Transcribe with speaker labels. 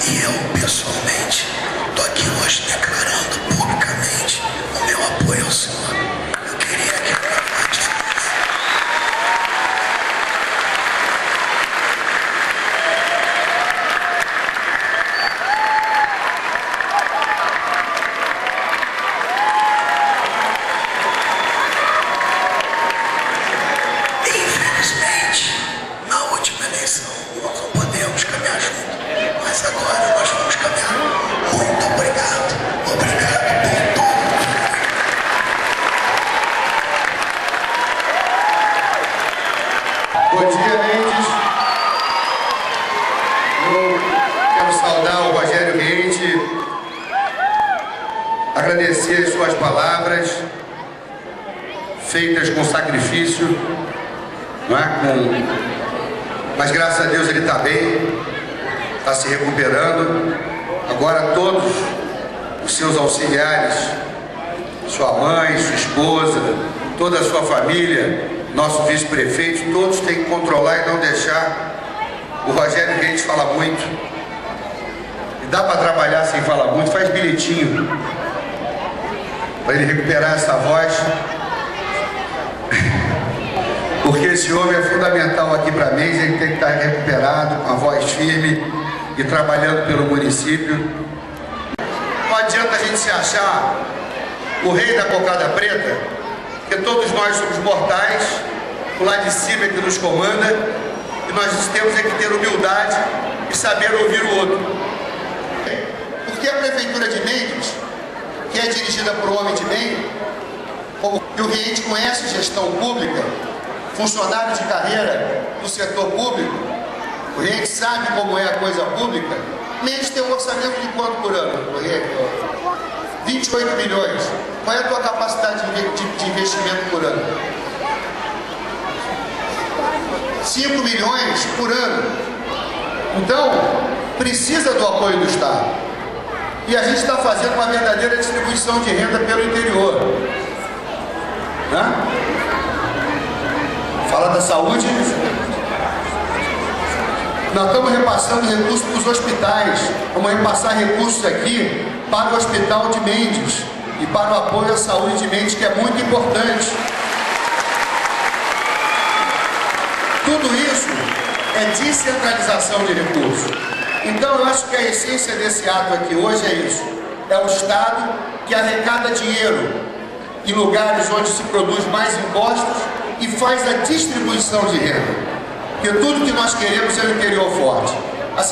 Speaker 1: E eu, pessoalmente, estou aqui hoje declarando publicamente o meu apoio ao senhor. Eu queria que a voz infelizmente, na última eleição, nós não podemos caminhar juntos. Mas agora nós vamos caminhar. Muito obrigado. Obrigado por tudo.
Speaker 2: Bom dia, Mendes. Eu quero saudar o Rogério Riente, agradecer as suas palavras, feitas com sacrifício, não é? Mas graças a Deus ele está bem, está se recuperando. Agora todos os seus auxiliares, sua mãe, sua esposa, toda a sua família, nosso vice-prefeito, todos têm que controlar e não deixar o Rogério Riente falar muito. E dá para trabalhar sem falar muito, faz bilhetinho para ele recuperar essa voz. Porque esse homem é fundamental aqui para mim, ele tem que estar recuperado, com a voz firme e trabalhando pelo município. Não adianta a gente se achar o rei da cocada preta, porque todos nós somos mortais, o lado de cima é que nos comanda, e nós temos que ter humildade e saber ouvir o outro. Porque a Prefeitura de Mendes, que é dirigida por um homem de bem, e o Riente conhece gestão pública, funcionário de carreira do setor público, o Riente sabe como é a coisa pública. Mendes tem um orçamento de quanto por ano, Riente? 28 milhões. Qual é a tua capacidade de investimento por ano? 5 milhões por ano. Então, precisa do apoio do Estado. E a gente está fazendo uma verdadeira distribuição de renda pelo interior. Né? Fala da saúde. Nós estamos repassando recursos para os hospitais. Vamos repassar recursos aqui para o Hospital de Mendes e para o apoio à saúde de Mendes, que é muito importante. Tudo isso é descentralização de recursos. Então eu acho que a essência desse ato aqui hoje é isso. É o Estado que arrecada dinheiro em lugares onde se produz mais impostos e faz a distribuição de renda. Porque tudo que nós queremos é um interior forte.